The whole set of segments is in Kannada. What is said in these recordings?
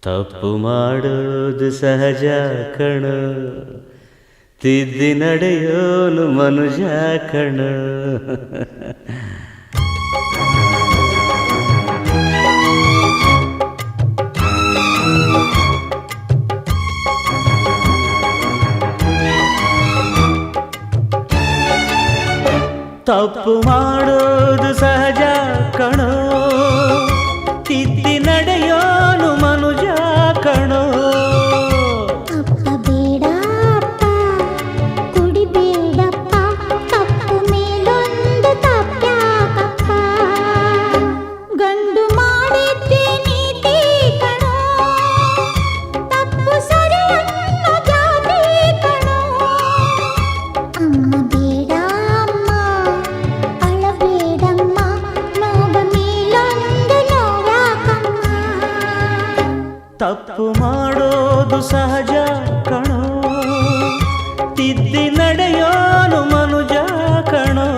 ತಪ್ಪು ಮಾಡೋದು ಸಹಜ ಕಣ, ತಿದ್ದಿ ನಡೆಯೋನು ಮನುಜ ಕಣ. ತಪ್ಪು ಮಾಡೋದು ಸಹಜ ಕಣೋ, ತಿದ್ದಿ ನಡೆಯೋನು ಮನುಜ ಕಣೋ. ಅಪ್ಪ ಬೇಡಪ್ಪ ಕುಡಿಬೇಡಪ್ಪ, ತಪ್ಪು ಮೇಲೊಂದು ತಪ್ಪ್ಯಾಕಪ್ಪ. ಗಂಡು ಮಾಡಿದ್ದೆ ನೀತಿ ಕಣೋ, ತಪ್ಪು ಸರಿ ಅನ್ನೋ ಜಾತಿ ಕಣೋ. ಅಮ್ಮ ಬೇಡಮ್ಮ ಅಳಬೇಡಮ್ಮ, ನೋವ ಮೇಲೊಂದು ನೋವಾಕಮ್ಮ. ತಪ್ಪು ಮಾಡೋದು ಸಹಜ ಕಣೋ, ತಿದ್ದಿ ನಡೆಯೋನು ಮನುಜ ಕಣೋ.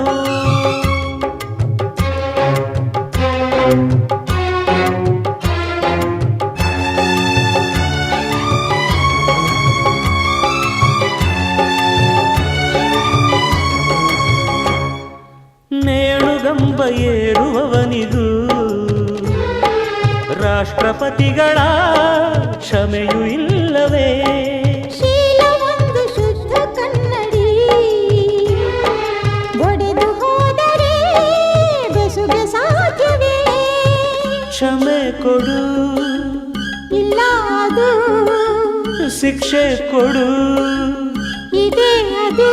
ನೇಣುಗಂಬ ಏರುವವನಿಗೂ ರಾಷ್ಟ್ರಪತಿಗಳ ಕ್ಷಮೆಯೂ ಇಲ್ಲವೇ? ಶೀಲ ಒಂದು ಶುದ್ಧ ಕನ್ನಡಿ, ಒಡೆದು ಹೋದರೆ ಬೆಸುಗೆ ಸಾಧ್ಯವೇ? ಕ್ಷಮೆ ಕೊಡು, ಇಲ್ಲ ಅದು ಶಿಕ್ಷೆ ಕೊಡು. ಇದೇ ಅದು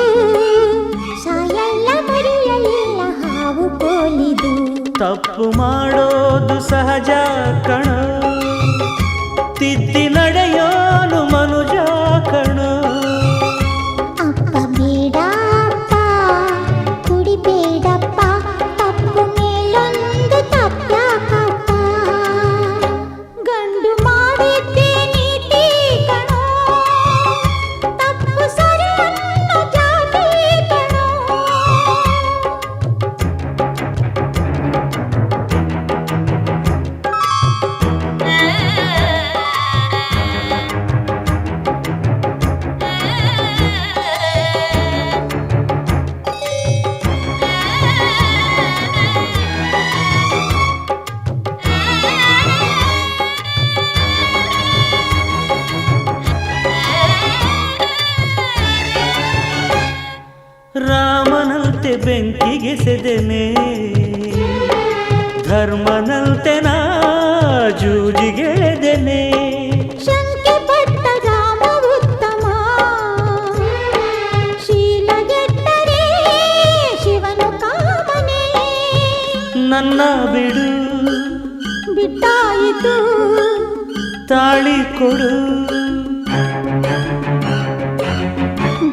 ಸಾಯಲ್ಲ ಮರೆಯಲಿಲ್ಲ ಹಾವು ಕೋಲಿದು. ತಪ್ಪು ಮಾಡೋದು ಸಹಜ ಕಣೋ, ತಿದ್ದಿ ನಡೆಯೋನು ಮನುಜ ಕಣೋ. ಅಪ್ಪ ಬೇಡಪ್ಪ ಕುಡಿಬೇಡಪ್ಪ, ತಪ್ಪು ಮೇಲೊಂದು ತಪ್ಪ್ಯಾಕಪ್ಪ. ಗಂಡು ಮಾಡಿದ್ದೆ ನೀತಿ ಕಣೋ, ತಪ್ಪು ಸರಿ ಅನ್ನೋ ಜಾತಿ ಕಣೋ. ರಾಮನಂತೆ ಬೆಂಕಿಗೆ ಸೆದೆನೆ, ಧರ್ಮನಂತೆ ನಾ ಜೂಜಿಗೆದೆನೆ. ಶಂಕೆ ಪಟ್ಟ ರಾಮ ಉತ್ತಮ, ಶೀಲಗೆಟ್ಟರೆ ಶಿವನು ಕಾಮನೆ. ನನ್ನ ಬಿಡು, ಬಿಟ್ಟಾಯಿತು ತಾಳಿ ಕೊಡು.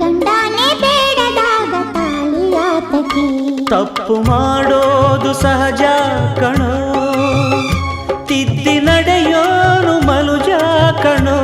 ಗಂಡನೇ ಬೇಡದಾಗ ತಾಳಿಯಾತಕಿ. ತಪ್ಪು ಮಾಡೋದು ಸಹಜ ಕಣೋ, ತಿದ್ದಿ ನಡೆಯೋನು ಮನುಜ ಕಣೋ.